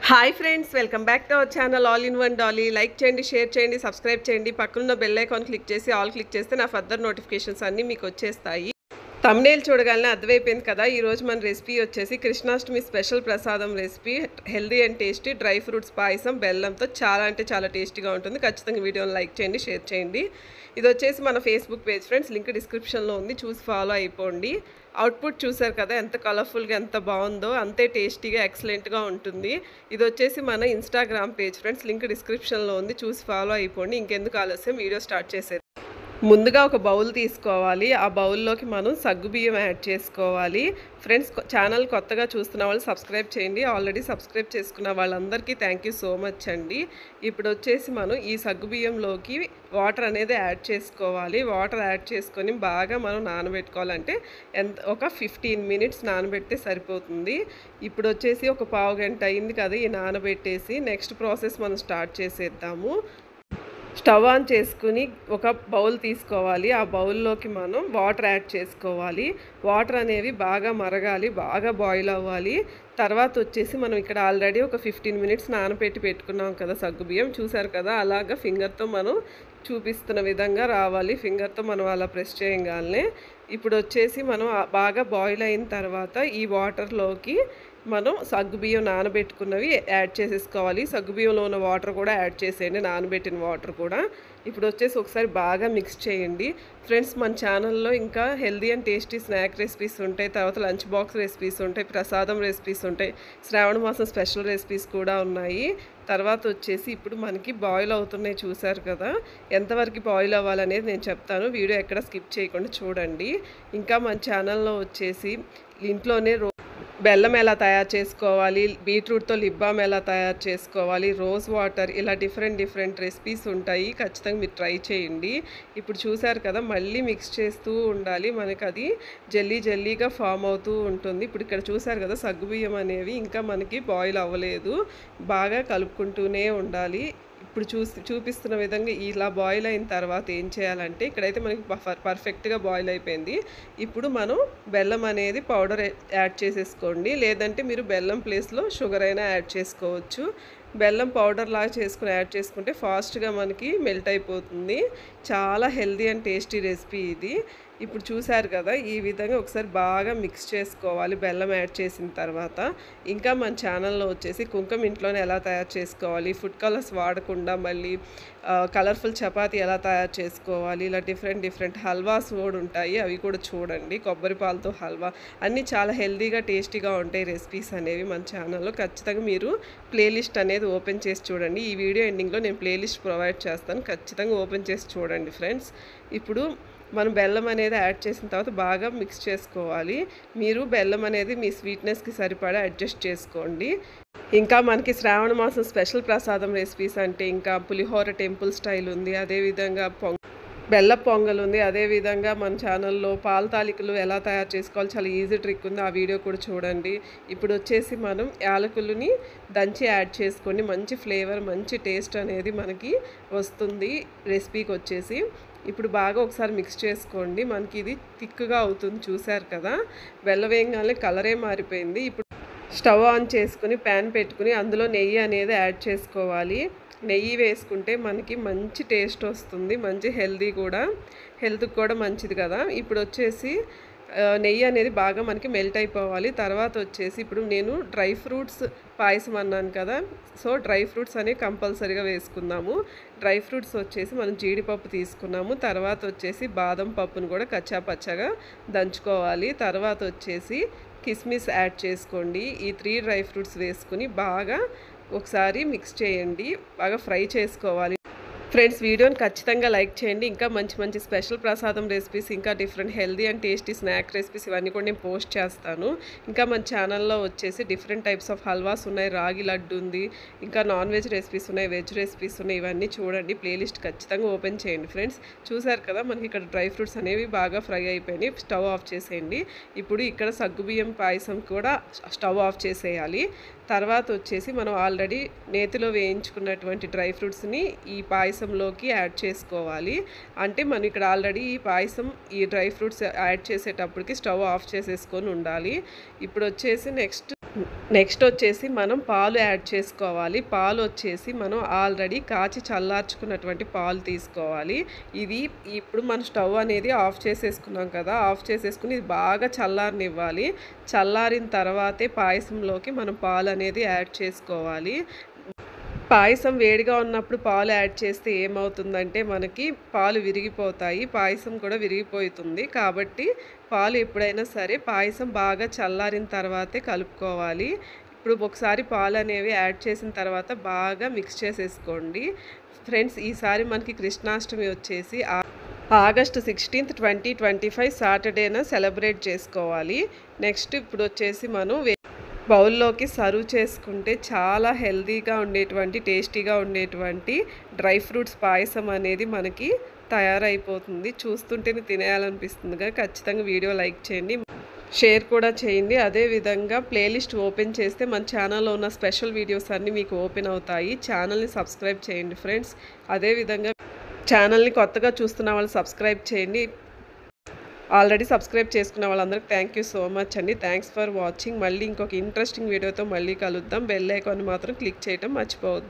Hi friends, welcome back to our channel all in one Dolly. Like చేయండి, share చేయండి, subscribe చేయండి. పక్కనున్న bell icon click చేసి all click చేస్తే నా ఫర్దర్ నోటిఫికేషన్స్ అన్నీ మీకు వచ్చేస్తాయి. థంబ్నెయిల్ చూడగానే అర్థమైపోయింది కదా. ఈరోజు మన రెసిపీ వచ్చేసి కృష్ణాష్టమి స్పెషల్ ప్రసాదం recipe. Healthy and tasty dry fruits payasam బెల్లంతో చాలా అంటే చాలా టేస్టీగా ఉంటుంది. ఖచ్చితంగా వీడియోని లైక్ చేయండి, షేర్ చేయండి. ఇది వచ్చేసి మన ఫేస్బుక్ పేజ్ ఫ్రెండ్స్, లింక్ డిస్క్రిప్షన్లో ఉంది, చూసి ఫాలో అయిపోండి. అవుట్పుట్ చూసారు కదా, ఎంత కలర్ఫుల్గా ఎంత బాగుందో, అంతే టేస్టీగా ఎక్సలెంట్గా ఉంటుంది. ఇది వచ్చేసి మన ఇన్స్టాగ్రామ్ పేజ్ ఫ్రెండ్స్, లింక్ డిస్క్రిప్షన్లో ఉంది, చూసి ఫాలో అయిపోండి. ఇంకెందుకు ఆలస్యం, వీడియో స్టార్ట్ చేసేది. ముందుగా ఒక బౌల్ తీసుకోవాలి. ఆ బౌల్లోకి మనం సగ్గుబియ్యం యాడ్ చేసుకోవాలి. ఫ్రెండ్స్, ఛానల్ కొత్తగా చూస్తున్న వాళ్ళు సబ్స్క్రైబ్ చేయండి. ఆల్రెడీ సబ్స్క్రైబ్ చేసుకున్న వాళ్ళందరికీ థ్యాంక్ యూ సో మచ్ అండి. ఇప్పుడు వచ్చేసి మనం ఈ సగ్గుబియ్యంలోకి వాటర్ అనేది యాడ్ చేసుకోవాలి. వాటర్ యాడ్ చేసుకొని బాగా మనం నానబెట్టుకోవాలంటే ఒక 15 మినిట్స్ నానబెడితే సరిపోతుంది. ఇప్పుడు వచ్చేసి ఒక పావు గంట అయింది కదా ఈ నానబెట్టేసి. నెక్స్ట్ ప్రాసెస్ మనం స్టార్ట్ చేసేద్దాము. స్టవ్ ఆన్ చేసుకుని ఒక బౌల్ తీసుకోవాలి. ఆ బౌల్లోకి మనం వాటర్ యాడ్ చేసుకోవాలి. వాటర్ అనేవి బాగా మరగాలి, బాగా బాయిల్ అవ్వాలి. తర్వాత వచ్చేసి మనం ఇక్కడ ఆల్రెడీ ఒక 15 మినిట్స్ నానబెట్టి పెట్టుకున్నాం కదా సగ్గుబియ్యం, చూసారు కదా, అలాగా ఫింగర్తో మనం చూపిస్తున్న విధంగా రావాలి. ఫింగర్తో మనం అలా ప్రెస్ చేయగానే ఇప్పుడు వచ్చేసి మనం బాగా బాయిల్ అయిన తర్వాత ఈ వాటర్లోకి మనం సగ్గుబియ్యం నానబెట్టుకున్నవి యాడ్ చేసేసుకోవాలి. సగ్గుబియ్యంలో ఉన్న వాటర్ కూడా యాడ్ చేసేయండి, నానబెట్టిన వాటర్ కూడా. ఇప్పుడు వచ్చేసి ఒకసారి బాగా మిక్స్ చేయండి. ఫ్రెండ్స్, మన ఛానల్లో ఇంకా healthy and tasty snack recipes ఉంటాయి, తర్వాత లంచ్ బాక్స్ రెసిపీస్ ఉంటాయి, ప్రసాదం రెసిపీస్ ఉంటాయి, శ్రావణ మాసం స్పెషల్ రెసిపీస్ కూడా ఉన్నాయి. తర్వాత వచ్చేసి ఇప్పుడు మనకి బాయిల్ అవుతున్నాయి, చూసారు కదా. ఎంతవరకు బాయిల్ అవ్వాలనేది నేను చెప్తాను, వీడియో ఎక్కడ స్కిప్ చేయకుండా చూడండి. ఇంకా మన ఛానల్లో వచ్చేసి ఇంట్లోనే బెల్లం ఎలా తయారు చేసుకోవాలి, బీట్రూట్తో లిప్ బామ్ ఎలా తయారు చేసుకోవాలి, రోజ్ వాటర్, ఇలా డిఫరెంట్ రెసిపీస్ ఉంటాయి. ఖచ్చితంగా మీరు ట్రై చేయండి. ఇప్పుడు చూసారు కదా, మళ్ళీ మిక్స్ చేస్తూ ఉండాలి. మనకి అది జల్లీగా ఫామ్ అవుతూ ఉంటుంది. ఇప్పుడు ఇక్కడ చూసారు కదా, సగ్గుబియ్యం అనేవి ఇంకా మనకి బాయిల్ అవ్వలేదు, బాగా కలుపుకుంటూనే ఉండాలి. ఇప్పుడు చూపిస్తున్న విధంగా ఇలా బాయిల్ అయిన తర్వాత ఏం చేయాలంటే, ఇక్కడైతే మనకి పర్ఫెక్ట్గా బాయిల్ అయిపోయింది. ఇప్పుడు మనం బెల్లం అనేది పౌడర్ యాడ్ చేసేసుకోండి, లేదంటే మీరు బెల్లం ప్లేస్లో షుగర్ అయినా యాడ్ చేసుకోవచ్చు. బెల్లం పౌడర్ లాగా చేసుకుని యాడ్ చేసుకుంటే ఫాస్ట్గా మనకి మెల్ట్ అయిపోతుంది. చాలా హెల్దీ అండ్ టేస్టీ రెసిపీ ఇది. ఇప్పుడు చూసారు కదా, ఈ విధంగా ఒకసారి బాగా మిక్స్ చేసుకోవాలి బెల్లం యాడ్ చేసిన తర్వాత. ఇంకా మన ఛానల్లో వచ్చేసి కుంకుమ ఇంట్లోనే ఎలా తయారు చేసుకోవాలి, ఫుడ్ కలర్స్ వాడకుండా మళ్ళీ కలర్ఫుల్ చపాతీ ఎలా తయారు చేసుకోవాలి, ఇలా డిఫరెంట్ హల్వాస్ కూడా ఉంటాయి, అవి కూడా చూడండి. కొబ్బరి పాలతో హల్వా, అన్నీ చాలా హెల్దీగా టేస్టీగా ఉంటాయి రెసిపీస్ అనేవి మన ఛానల్లో. ఖచ్చితంగా మీరు ప్లేలిస్ట్ అనేది ఓపెన్ చేసి చూడండి. ఈ వీడియో ఎండింగ్లో నేను ప్లేలిస్ట్ ప్రొవైడ్ చేస్తాను, ఖచ్చితంగా ఓపెన్ చేసి చూడండి ఫ్రెండ్స్. ఇప్పుడు మనం బెల్లం అనేది యాడ్ చేసిన తర్వాత బాగా మిక్స్ చేసుకోవాలి. మీరు బెల్లం అనేది మీ స్వీట్నెస్కి సరిపడా అడ్జస్ట్ చేసుకోండి. ఇంకా మనకి శ్రావణ మాసం స్పెషల్ ప్రసాదం రెసిపీస్ అంటే ఇంకా పులిహోర టెంపుల్ స్టైల్ ఉంది, అదేవిధంగా బెల్ల పొంగల్ ఉంది, అదేవిధంగా మన ఛానల్లో పాల తాలికలు ఎలా తయారు చేసుకోవాలి చాలా ఈజీ ట్రిక్ ఉంది, ఆ వీడియో కూడా చూడండి. ఇప్పుడు వచ్చేసి మనం యాలకులని దంచి యాడ్ చేసుకోండి, మంచి ఫ్లేవర్ మంచి టేస్ట్ అనేది మనకి వస్తుంది రెసిపీకి వచ్చేసి. ఇప్పుడు బాగా ఒకసారి మిక్స్ చేసుకోండి. మనకి ఇది థిక్గా అవుతుంది, చూసారు కదా. బెల్లం వేయగానే కలరే మారిపోయింది. ఇప్పుడు స్టవ్ ఆన్ చేసుకుని ప్యాన్ పెట్టుకుని అందులో నెయ్యి అనేది యాడ్ చేసుకోవాలి. నెయ్యి వేసుకుంటే మనకి మంచి టేస్ట్ వస్తుంది, మంచి హెల్త్కి కూడా మంచిది కదా. ఇప్పుడు వచ్చేసి నెయ్యి అనేది బాగా మనకి మెల్ట్ అయిపోవాలి. తర్వాత వచ్చేసి ఇప్పుడు నేను డ్రై ఫ్రూట్స్ పాయసం అన్నాను కదా, సో డ్రై ఫ్రూట్స్ అనేవి కంపల్సరీగా వేసుకుందాము. డ్రై ఫ్రూట్స్ వచ్చేసి మనం జీడిపప్పు తీసుకున్నాము, తర్వాత వచ్చేసి బాదం పప్పును కూడా కచ్చాపచ్చగా దంచుకోవాలి. తర్వాత వచ్చేసి కిస్మిస్ యాడ్ చేసుకోండి. ఈ 3 డ్రై ఫ్రూట్స్ వేసుకుని బాగా ఒకసారి మిక్స్ చేయండి, బాగా ఫ్రై చేసుకోవాలి. ఫ్రెండ్స్, వీడియోని ఖచ్చితంగా లైక్ చేయండి. ఇంకా మంచి స్పెషల్ ప్రసాదం రెసిపీస్, ఇంకా different healthy and tasty snack recipes ఇవన్నీ కూడా నేను పోస్ట్ చేస్తాను. ఇంకా మన ఛానల్లో వచ్చేసి డిఫరెంట్ టైప్స్ ఆఫ్ హల్వాస్ ఉన్నాయి, రాగి లడ్డు ఉంది, ఇంకా నాన్ వెజ్ రెసిపీస్ ఉన్నాయి, వెజ్ రెసిపీస్ ఉన్నాయి, ఇవన్నీ చూడండి. ప్లేలిస్ట్ ఖచ్చితంగా ఓపెన్ చేయండి ఫ్రెండ్స్. చూసారు కదా, మనకి ఇక్కడ డ్రై ఫ్రూట్స్ అనేవి బాగా ఫ్రై అయిపోయినాయి. స్టవ్ ఆఫ్ చేసేయండి. ఇప్పుడు ఇక్కడ సగ్గుబియ్యం పాయసం కూడా స్టవ్ ఆఫ్ చేసేయాలి. తర్వాత వచ్చేసి మనం ఆల్రెడీ నేతిలో వేయించుకున్నటువంటి డ్రై ఫ్రూట్స్ని ఈ పాయసంలోకి యాడ్ చేసుకోవాలి. అంటే మనం ఇక్కడ ఆల్రెడీ ఈ డ్రై ఫ్రూట్స్ యాడ్ చేసేటప్పటికి స్టవ్ ఆఫ్ చేసేసుకొని ఉండాలి. ఇప్పుడు వచ్చేసి నెక్స్ట్ నెక్స్ట్ వచ్చేసి మనం పాలు యాడ్ చేసుకోవాలి. పాలు వచ్చేసి మనం ఆల్రెడీ కాచి చల్లార్చుకున్నటువంటి పాలు తీసుకోవాలి. ఇది ఇప్పుడు మన స్టవ్ అనేది ఆఫ్ చేసేసుకున్నాం కదా, ఆఫ్ చేసేసుకుని ఇది బాగా చల్లారనివ్వాలి. చల్లారిన తర్వాతే పాయసంలోకి మనం పాలు అనేది యాడ్ చేసుకోవాలి. పాయసం వేడిగా ఉన్నప్పుడు పాలు యాడ్ చేస్తే ఏమవుతుందంటే మనకి పాలు విరిగిపోతాయి, పాయసం కూడా విరిగిపోతుంది. కాబట్టి పాలు ఎప్పుడైనా సరే పాయసం బాగా చల్లారిన తర్వాతే కలుపుకోవాలి. ఇప్పుడు ఒకసారి పాలు అనేవి యాడ్ చేసిన తర్వాత బాగా మిక్స్ చేసేసుకోండి. ఫ్రెండ్స్, ఈసారి మనకి కృష్ణాష్టమి వచ్చేసి ఆగస్ట్ 16, 2025 సాటర్డేన సెలబ్రేట్ చేసుకోవాలి. నెక్స్ట్ ఇప్పుడు వచ్చేసి మనం బౌల్లోకి సర్వ్ చేసుకుంటే చాలా హెల్తీగా ఉండేటువంటి, టేస్టీగా ఉండేటువంటి డ్రై ఫ్రూట్స్ పాయసం అనేది మనకి తయారైపోతుంది. చూస్తుంటేనే తినేయాలనిపిస్తుందిగా. ఖచ్చితంగా వీడియో లైక్ చేయండి, షేర్ కూడా చేయండి. అదేవిధంగా ప్లేలిస్ట్ ఓపెన్ చేస్తే మన ఛానల్లో ఉన్న స్పెషల్ వీడియోస్ అన్నీ మీకు ఓపెన్ అవుతాయి. ఛానల్ని సబ్స్క్రైబ్ చేయండి ఫ్రెండ్స్. అదేవిధంగా ఛానల్ని కొత్తగా చూస్తున్న వాళ్ళు సబ్స్క్రైబ్ చేయండి. ఆల్రెడీ సబ్స్క్రైబ్ చేసుకున్న వాళ్ళందరికీ థ్యాంక్ యూ సో మచ్ అండి. Thanks for watching. మళ్ళీ ఇంకొక ఇంట్రెస్టింగ్ వీడియోతో మళ్ళీ కలుద్దాం. బెల్ ఐకాన్ మాత్రం క్లిక్ చేయడం మర్చిపోవద్దు.